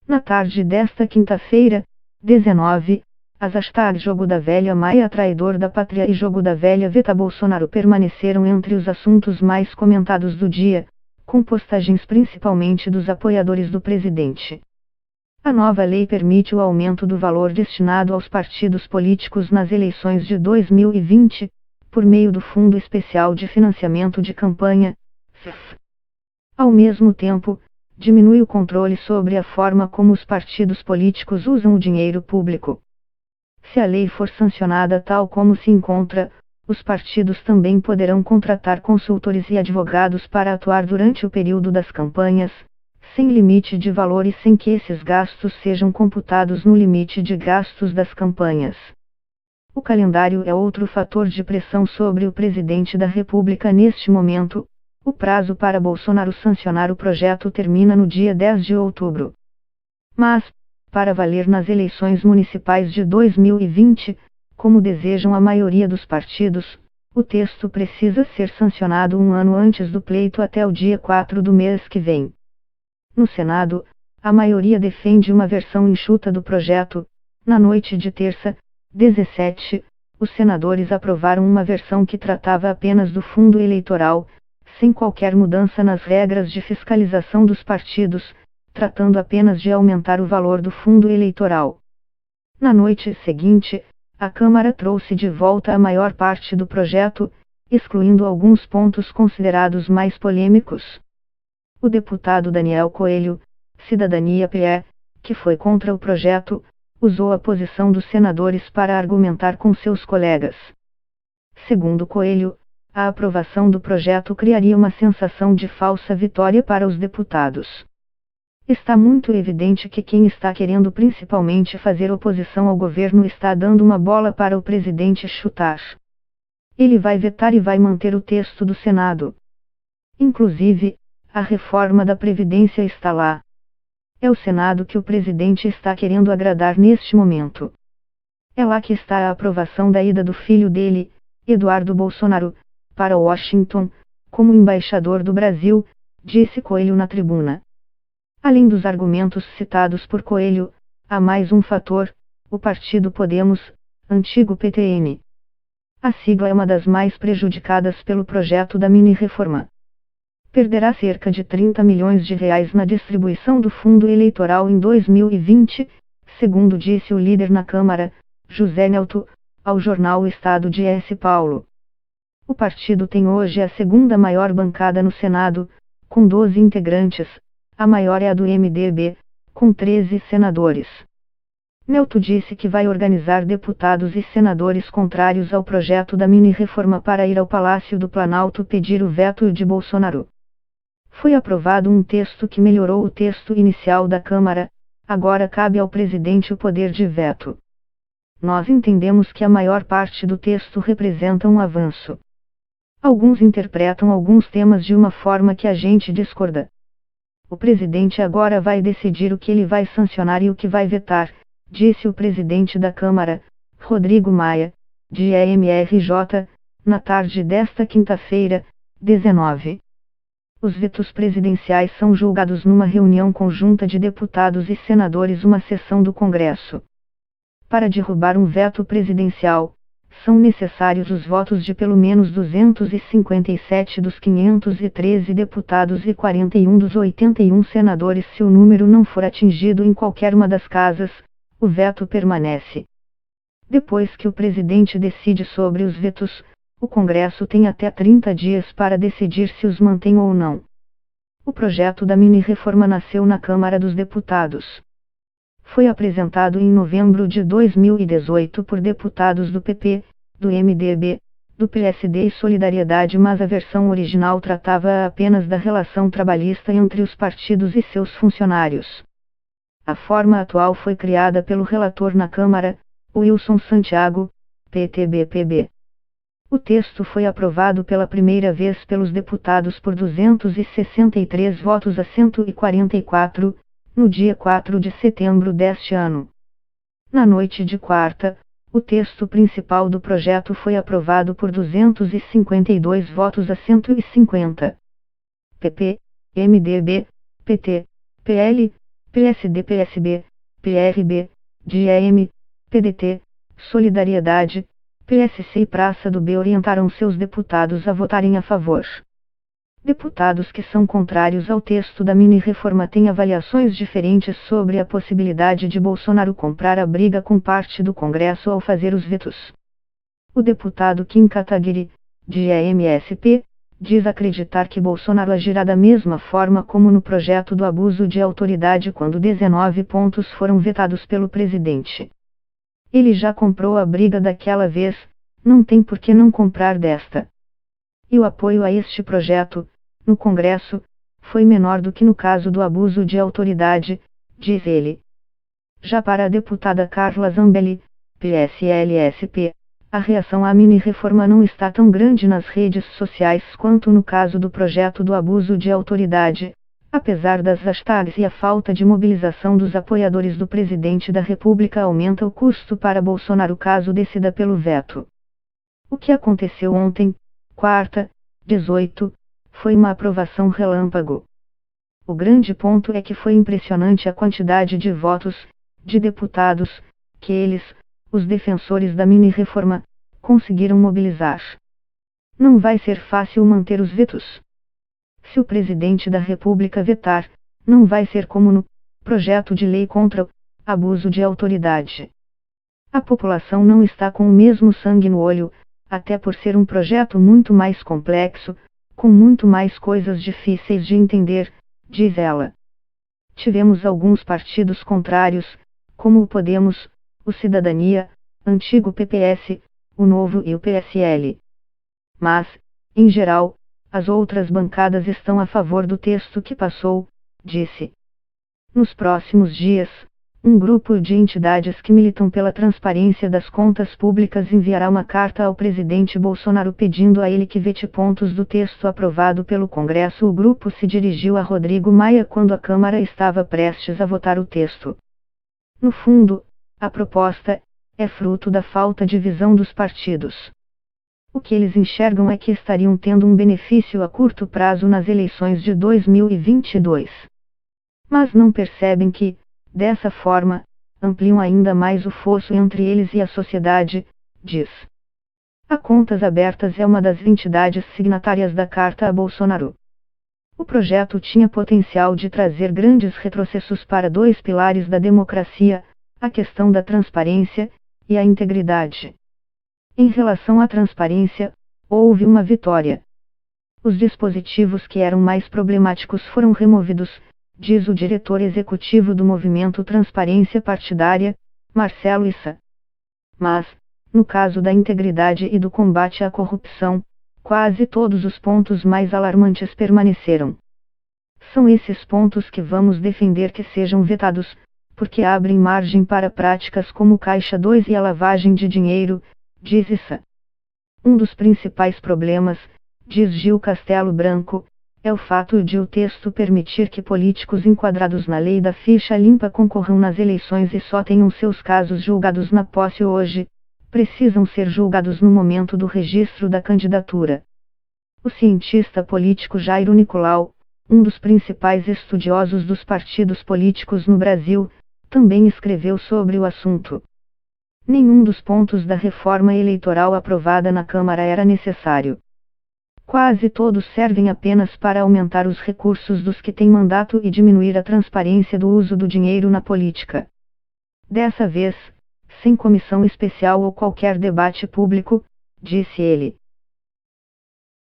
Na tarde desta quinta-feira, 19, as hashtags Jogo da Velha Maia Traidor da Pátria e Jogo da Velha Veta Bolsonaro permaneceram entre os assuntos mais comentados do dia, com postagens principalmente dos apoiadores do presidente. A nova lei permite o aumento do valor destinado aos partidos políticos nas eleições de 2020, por meio do Fundo Especial de Financiamento de Campanha, FEF. Ao mesmo tempo, diminui o controle sobre a forma como os partidos políticos usam o dinheiro público. Se a lei for sancionada tal como se encontra, os partidos também poderão contratar consultores e advogados para atuar durante o período das campanhas, sem limite de valor e sem que esses gastos sejam computados no limite de gastos das campanhas. O calendário é outro fator de pressão sobre o presidente da República neste momento. O prazo para Bolsonaro sancionar o projeto termina no dia 10 de outubro. Mas, para valer nas eleições municipais de 2020, como desejam a maioria dos partidos, o texto precisa ser sancionado um ano antes do pleito até o dia 4 do mês que vem. No Senado, a maioria defende uma versão enxuta do projeto. Na noite de terça, 17, os senadores aprovaram uma versão que tratava apenas do fundo eleitoral, sem qualquer mudança nas regras de fiscalização dos partidos, tratando apenas de aumentar o valor do fundo eleitoral. Na noite seguinte, a Câmara trouxe de volta a maior parte do projeto, excluindo alguns pontos considerados mais polêmicos. O deputado Daniel Coelho, Cidadania PE, que foi contra o projeto, usou a posição dos senadores para argumentar com seus colegas. Segundo Coelho, a aprovação do projeto criaria uma sensação de falsa vitória para os deputados. Está muito evidente que quem está querendo principalmente fazer oposição ao governo está dando uma bola para o presidente chutar. Ele vai vetar e vai manter o texto do Senado. Inclusive, a reforma da Previdência está lá. É o Senado que o presidente está querendo agradar neste momento. É lá que está a aprovação da ida do filho dele, Eduardo Bolsonaro, para Washington, como embaixador do Brasil, disse Coelho na tribuna. Além dos argumentos citados por Coelho, há mais um fator: o partido Podemos, antigo PTN. A sigla é uma das mais prejudicadas pelo projeto da mini-reforma. Perderá cerca de 30 milhões de reais na distribuição do fundo eleitoral em 2020, segundo disse o líder na Câmara, José Nelto, ao jornal O Estado de S. Paulo. O partido tem hoje a segunda maior bancada no Senado, com 12 integrantes, a maior é a do MDB, com 13 senadores. Nelto disse que vai organizar deputados e senadores contrários ao projeto da mini-reforma para ir ao Palácio do Planalto pedir o veto de Bolsonaro. Foi aprovado um texto que melhorou o texto inicial da Câmara, agora cabe ao presidente o poder de veto. Nós entendemos que a maior parte do texto representa um avanço. Alguns interpretam alguns temas de uma forma que a gente discorda. O presidente agora vai decidir o que ele vai sancionar e o que vai vetar, disse o presidente da Câmara, Rodrigo Maia, de EMRJ, na tarde desta quinta-feira, 19. Os vetos presidenciais são julgados numa reunião conjunta de deputados e senadores, uma sessão do Congresso. Para derrubar um veto presidencial, são necessários os votos de pelo menos 257 dos 513 deputados e 41 dos 81 senadores. Se o número não for atingido em qualquer uma das casas, o veto permanece. Depois que o presidente decide sobre os vetos, o Congresso tem até 30 dias para decidir se os mantém ou não. O projeto da mini-reforma nasceu na Câmara dos Deputados. Foi apresentado em novembro de 2018 por deputados do PP, do MDB, do PSD e Solidariedade, mas a versão original tratava apenas da relação trabalhista entre os partidos e seus funcionários. A forma atual foi criada pelo relator na Câmara, Wilson Santiago, PTB-PB. O texto foi aprovado pela primeira vez pelos deputados por 263 votos a 144, no dia 4 de setembro deste ano. Na noite de quarta, o texto principal do projeto foi aprovado por 252 votos a 150. PP, MDB, PT, PL, PSD, PSB, PRB, DEM, PDT, Solidariedade, PSC e Praça do B orientaram seus deputados a votarem a favor. Deputados que são contrários ao texto da mini-reforma têm avaliações diferentes sobre a possibilidade de Bolsonaro comprar a briga com parte do Congresso ao fazer os vetos. O deputado Kim Kataguiri, de MSP, diz acreditar que Bolsonaro agirá da mesma forma como no projeto do abuso de autoridade quando 19 pontos foram vetados pelo presidente. Ele já comprou a briga daquela vez, não tem por que não comprar desta. E o apoio a este projeto, no Congresso, foi menor do que no caso do abuso de autoridade, diz ele. Já para a deputada Carla Zambelli, PSL-SP, a reação à mini-reforma não está tão grande nas redes sociais quanto no caso do projeto do abuso de autoridade, apesar das hashtags e a falta de mobilização dos apoiadores do presidente da República aumenta o custo para Bolsonaro caso decida pelo veto. O que aconteceu ontem, quarta, 18, foi uma aprovação relâmpago. O grande ponto é que foi impressionante a quantidade de votos, de deputados, que eles, os defensores da mini-reforma, conseguiram mobilizar. Não vai ser fácil manter os vetos. Se o presidente da República vetar, não vai ser como no projeto de lei contra o abuso de autoridade. A população não está com o mesmo sangue no olho, até por ser um projeto muito mais complexo, com muito mais coisas difíceis de entender, diz ela. Tivemos alguns partidos contrários, como o Podemos, o Cidadania, antigo PPS, o Novo e o PSL. Mas, em geral, as outras bancadas estão a favor do texto que passou, disse. Nos próximos dias, um grupo de entidades que militam pela transparência das contas públicas enviará uma carta ao presidente Bolsonaro pedindo a ele que vete pontos do texto aprovado pelo Congresso. O grupo se dirigiu a Rodrigo Maia quando a Câmara estava prestes a votar o texto. No fundo, a proposta é fruto da falta de visão dos partidos. O que eles enxergam é que estariam tendo um benefício a curto prazo nas eleições de 2022. Mas não percebem que, dessa forma, ampliam ainda mais o fosso entre eles e a sociedade, diz. A Contas Abertas é uma das entidades signatárias da carta a Bolsonaro. O projeto tinha potencial de trazer grandes retrocessos para dois pilares da democracia, a questão da transparência e a integridade. Em relação à transparência, houve uma vitória. Os dispositivos que eram mais problemáticos foram removidos, diz o diretor executivo do Movimento Transparência Partidária, Marcelo Issa. Mas, no caso da integridade e do combate à corrupção, quase todos os pontos mais alarmantes permaneceram. São esses pontos que vamos defender que sejam vetados, porque abrem margem para práticas como Caixa 2 e a lavagem de dinheiro, diz Issa. Um dos principais problemas, diz Gil Castelo Branco, é o fato de o texto permitir que políticos enquadrados na lei da ficha limpa concorram nas eleições e só tenham seus casos julgados na posse hoje, precisam ser julgados no momento do registro da candidatura. O cientista político Jairo Nicolau, um dos principais estudiosos dos partidos políticos no Brasil, também escreveu sobre o assunto. Nenhum dos pontos da reforma eleitoral aprovada na Câmara era necessário. Quase todos servem apenas para aumentar os recursos dos que têm mandato e diminuir a transparência do uso do dinheiro na política. Dessa vez, sem comissão especial ou qualquer debate público, disse ele.